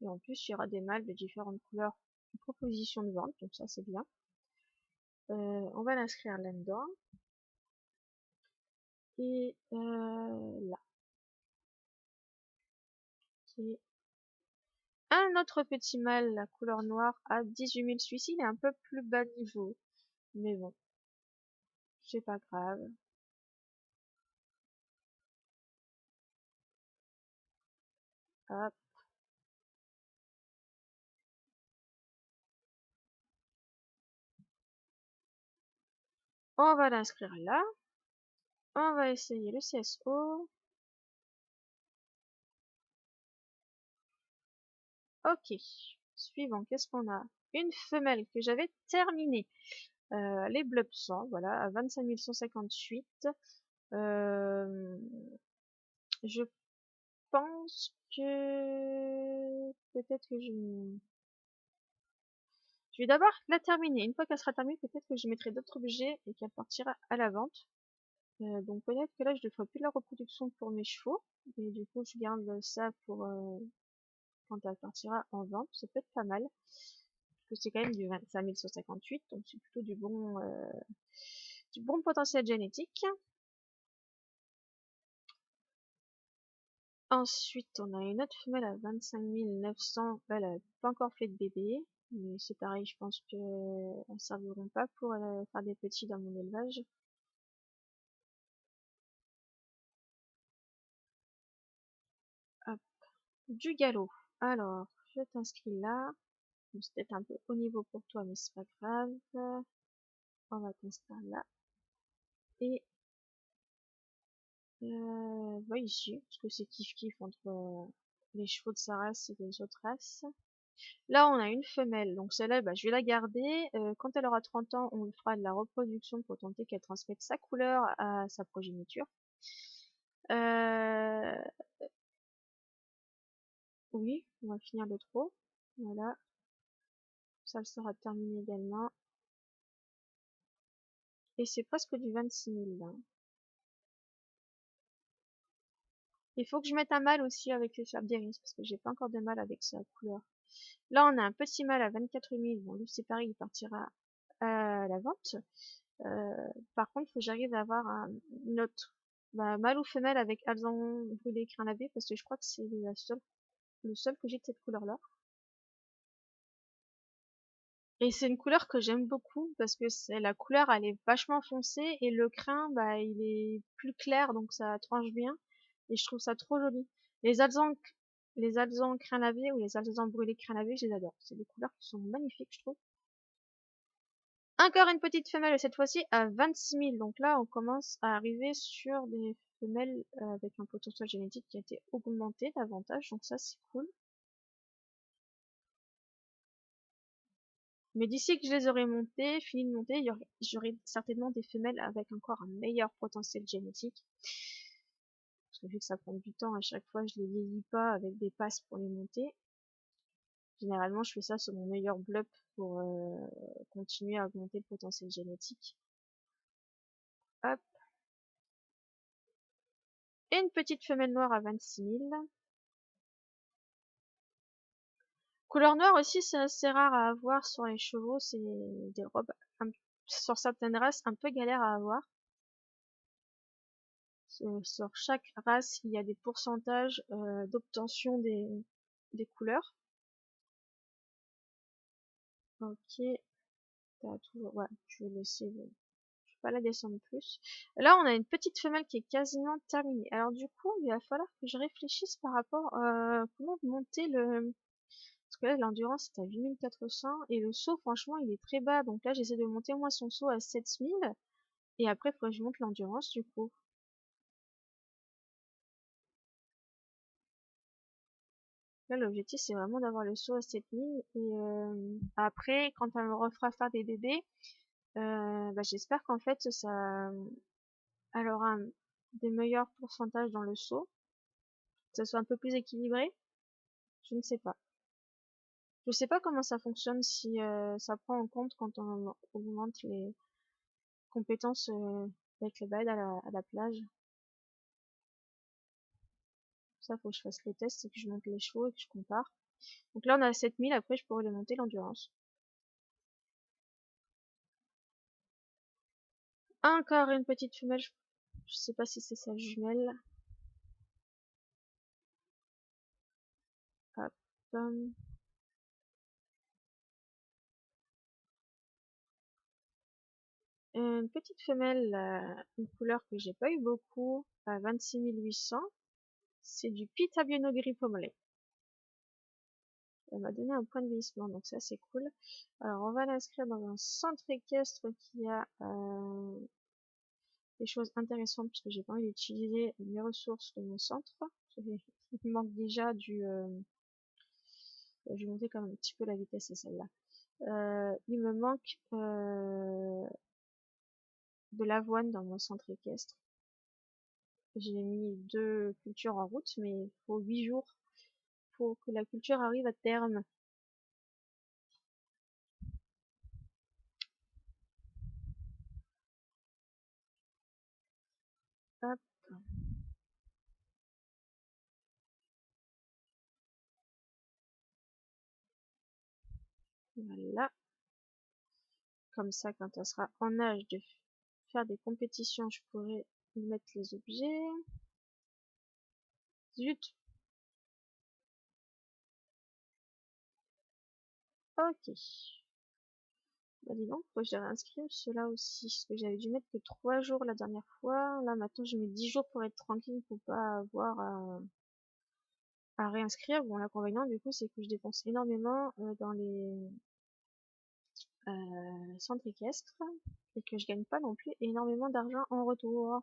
Et en plus, il y aura des mâles de différentes couleurs en proposition de vente, donc ça c'est bien. On va l'inscrire là-dedans. Et là. Okay. Un autre petit mâle, la couleur noire, à 18 000. Celui-ci, il est un peu plus bas niveau. Mais bon, c'est pas grave. Hop. On va l'inscrire là. On va essayer le CSO. Ok. Suivant, qu'est-ce qu'on a? Une femelle que j'avais terminée. Les blobs 100, voilà, à 25 158. Je pense que peut-être que je vais d'abord la terminer. Une fois qu'elle sera terminée, peut-être que je mettrai d'autres objets et qu'elle partira à la vente. Donc peut-être que là, je ne ferai plus de la reproduction pour mes chevaux. Et du coup, je garde ça pour quand elle partira en vente. Ça peut être pas mal. Parce que c'est quand même du 25 158, donc c'est plutôt du bon potentiel génétique. Ensuite, on a une autre femelle à 25 900. Elle n'a pas encore fait de bébé. Mais c'est pareil, je pense qu'elles ne serviront pas pour faire des petits dans mon élevage. Hop. Du galop. Alors, je t'inscris là. C'est peut-être un peu haut niveau pour toi, mais c'est pas grave. On va t'inscrire là. Et va ici, parce que c'est kiff-kiff entre les chevaux de sa race et les autres races. Là, on a une femelle, donc celle-là, bah, je vais la garder. Quand elle aura 30 ans, on fera de la reproduction pour tenter qu'elle transmette sa couleur à sa progéniture. Euh, oui, on va finir le trot. Voilà, ça sera terminé également. Et c'est presque du 26 000 là. Il faut que je mette un mâle aussi avec les fers d'iris, parce que j'ai pas encore de mâle avec sa couleur. Là, on a un petit mâle à 24 000. Bon, lui, c'est pareil, il partira à la vente. Par contre, il faut que j'arrive à avoir une autre, mâle ou femelle avec alezan brûlé crin lavé, parce que je crois que c'est le seul que j'ai de cette couleur-là. Et c'est une couleur que j'aime beaucoup, parce que la couleur, elle est vachement foncée, et le crin, il est plus clair, donc ça tranche bien. Et je trouve ça trop joli. Les alezans, les alezans crin lavé ou les alezans brûlés crin lavé, je les adore. C'est des couleurs qui sont magnifiques, je trouve. Encore une petite femelle, cette fois-ci à 26 000. Donc là, on commence à arriver sur des femelles avec un potentiel génétique qui a été augmenté davantage. Donc ça, c'est cool. Mais d'ici que je les aurai montées, fini de monter, j'aurai certainement des femelles avec encore un meilleur potentiel génétique. Parce que vu que ça prend du temps, à chaque fois, je les vieillis pas avec des passes pour les monter. Généralement, je fais ça sur mon meilleur blup pour continuer à augmenter le potentiel génétique. Hop. Et une petite femelle noire à 26 000. Couleur noire aussi, c'est assez rare à avoir sur les chevaux. C'est des robes, sur certaines races, un peu galère à avoir. Sur chaque race, il y a des pourcentages d'obtention des couleurs. Ok, t'as toujours... Ouais, je vais laisser... Je vais pas la descendre plus. Là, on a une petite femelle qui est quasiment terminée. Alors du coup, il va falloir que je réfléchisse par rapport à comment monter le... Parce que là, l'endurance est à 8400 et le saut, franchement, il est très bas. Donc là, j'essaie de monter moi son saut à 7000 et après, il faudrait que je monte l'endurance du coup. Là, l'objectif, c'est vraiment d'avoir le saut à 7000 et après, quand elle me refera faire des bébés, j'espère qu'en fait, elle aura des meilleurs pourcentages dans le saut, que ça soit un peu plus équilibré. Je ne sais pas. Je sais pas comment ça fonctionne, si ça prend en compte quand on augmente les compétences avec les balles à la plage. Ça, faut que je fasse le test et que je monte les chevaux et que je compare. Donc là, on a 7000, après je pourrais les monter l'endurance. Encore une petite femelle, je sais pas si c'est sa jumelle. Hop. Une petite femelle, une couleur que j'ai pas eu beaucoup, à 26 800. C'est du Pitabiono gris pommelé. Elle m'a donné un point de vieillissement, donc ça c'est cool. Alors on va l'inscrire dans un centre équestre qui a des choses intéressantes parce que j'ai pas envie d'utiliser les ressources de mon centre. Il manque déjà je vais monter quand même un petit peu la vitesse à celle-là. Il me manque de l'avoine dans mon centre équestre. J'ai mis 2 cultures en route, mais il faut 8 jours pour que la culture arrive à terme. Hop. Voilà. Comme ça, quand elle sera en âge de faire des compétitions, je pourrai y mettre les objets. Zut. Ok. Dis donc, faut que je réinscrire cela aussi. Parce que j'avais dû mettre que 3 jours la dernière fois. Là, maintenant, je mets 10 jours pour être tranquille, pour pas avoir à réinscrire. Bon, l'inconvénient, du coup, c'est que je dépense énormément dans les centres équestres. Et que je gagne pas non plus énormément d'argent en retour.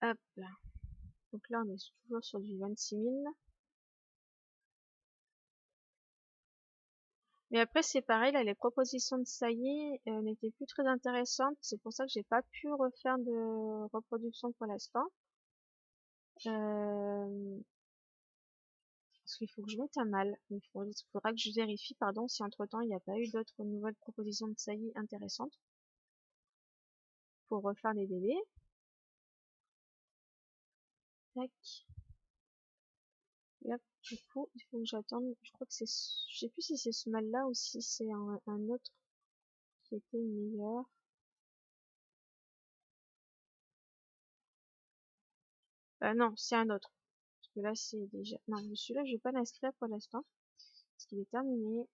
Hop. Donc là, on est toujours sur du 26 000. Mais après, c'est pareil, là, les propositions de saillie n'étaient plus très intéressantes. C'est pour ça que j'ai pas pu refaire de reproduction pour l'instant. Parce Parce qu'il faut que je monte un mâle. Il faudra que je vérifie, pardon, si entre-temps il n'y a pas eu d'autres nouvelles propositions de saillie intéressantes pour refaire des bébés. Tac. Et hop, du coup, il faut que j'attende. Je crois que c'est, je sais plus si c'est ce mâle-là ou si c'est un autre qui était meilleur. Non, c'est un autre. Parce que là, c'est déjà... Non, celui-là, je vais pas l'inscrire pour l'instant. Parce qu'il est terminé.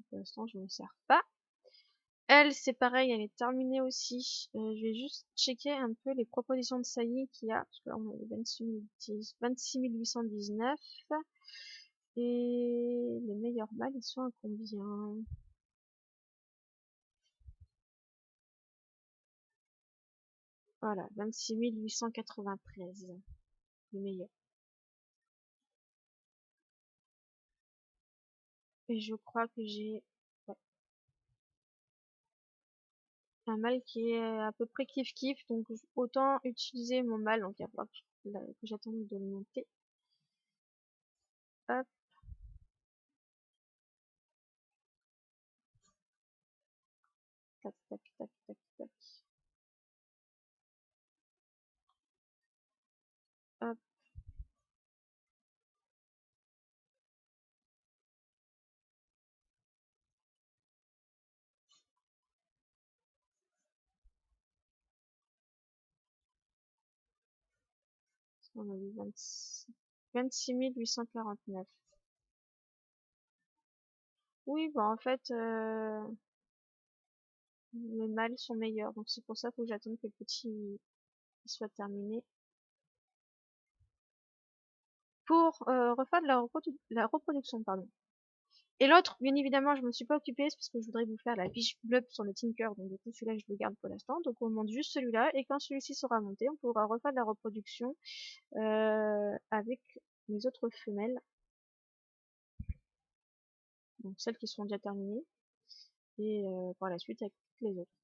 Pour l'instant, je ne me sers pas. Elle, c'est pareil, elle est terminée aussi. Je vais juste checker un peu les propositions de saillie qu'il y a. Parce que là, on a 26 819. Et les meilleurs mâles, ils sont à combien? Voilà, 26 893. Les meilleurs. Et je crois que j'ai ouais, un mâle qui est à peu près kiff-kiff. Donc autant utiliser mon mâle. Donc il va falloir que j'attende de le monter. Hop. Tac, tac, tac, tac, tac. Hop. On a vu 26 849. Oui, bah en fait, les mâles sont meilleurs. Donc c'est pour ça qu'il faut que j'attende que le petit soit terminé. Pour refaire de la reproduction, pardon. Et l'autre, bien évidemment, je me suis pas occupée, c'est parce que je voudrais vous faire la fiche blub sur le Tinker, donc du coup celui-là je le garde pour l'instant. Donc on monte juste celui-là, et quand celui-ci sera monté, on pourra refaire de la reproduction avec les autres femelles, donc celles qui seront déjà terminées, et par la suite avec toutes les autres.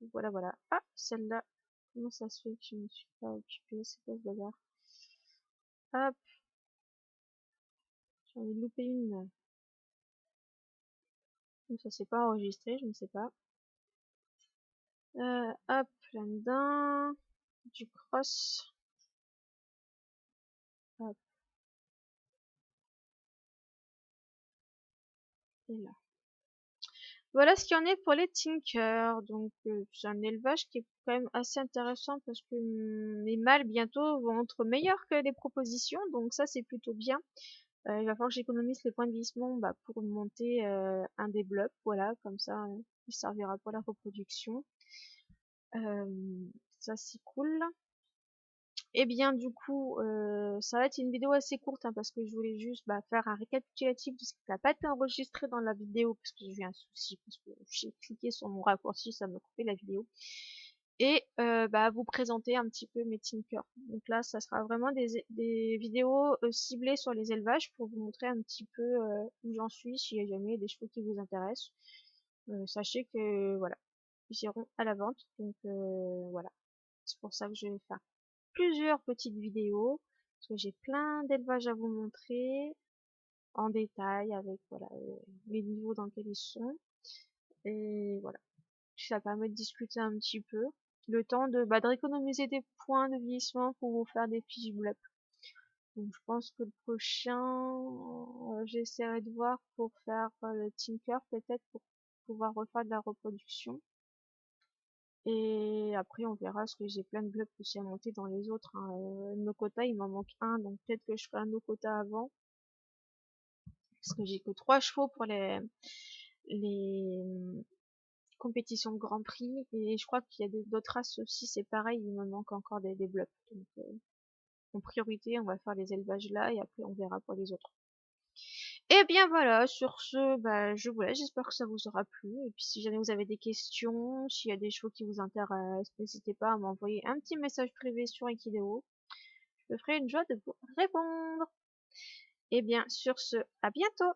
Donc, voilà, voilà. Ah, celle-là, comment ça se fait que je ne me suis pas occupée, c'est quoi ce bazar? Hop, j'en ai loupé une. Donc ça s'est pas enregistré, je ne sais pas. Hop, là-dedans, du cross. Hop, et là. Voilà ce qu'il y en est pour les Tinkers. Donc c'est un élevage qui est quand même assez intéressant parce que mes mâles bientôt vont être meilleurs que les propositions. Donc ça c'est plutôt bien. Il va falloir que j'économise les points de vieillissement pour monter un des blocs. Voilà, comme ça il servira pour la reproduction. Ça c'est cool. Et bien du coup, ça va être une vidéo assez courte hein, parce que je voulais juste faire un récapitulatif de ce qui n'a pas été enregistré dans la vidéo parce que j'ai eu un souci parce que j'ai cliqué sur mon raccourci, ça m'a coupé la vidéo. Et vous présenter un petit peu mes Tinkers. Donc là, ça sera vraiment des vidéos ciblées sur les élevages pour vous montrer un petit peu où j'en suis, s'il y a jamais des chevaux qui vous intéressent. Sachez que voilà, ils iront à la vente. Donc voilà, c'est pour ça que je vais faire plusieurs petites vidéos parce que j'ai plein d'élevages à vous montrer en détail avec voilà les niveaux dans lesquels ils sont et voilà, ça permet de discuter un petit peu le temps de réconomiser des points de vieillissement pour vous faire des fiches bleues. Donc je pense que le prochain j'essaierai de voir pour faire le Tinker peut-être pour pouvoir refaire de la reproduction. Et après, on verra, parce que j'ai plein de blocs aussi à monter dans les autres. Hein. No quota, il m'en manque un, donc peut-être que je ferai un no quota avant. Parce que j'ai que 3 chevaux pour les compétitions de Grand Prix. Et je crois qu'il y a d'autres races aussi, c'est pareil, il me manque encore des blocs. Donc en priorité, on va faire les élevages là, et après on verra pour les autres. Et bien voilà, sur ce, je vous laisse, j'espère que ça vous aura plu. Et puis si jamais vous avez des questions, s'il y a des chevaux qui vous intéressent, n'hésitez pas à m'envoyer un petit message privé sur Equideo. Je me ferai une joie de vous répondre. Et bien sur ce, à bientôt!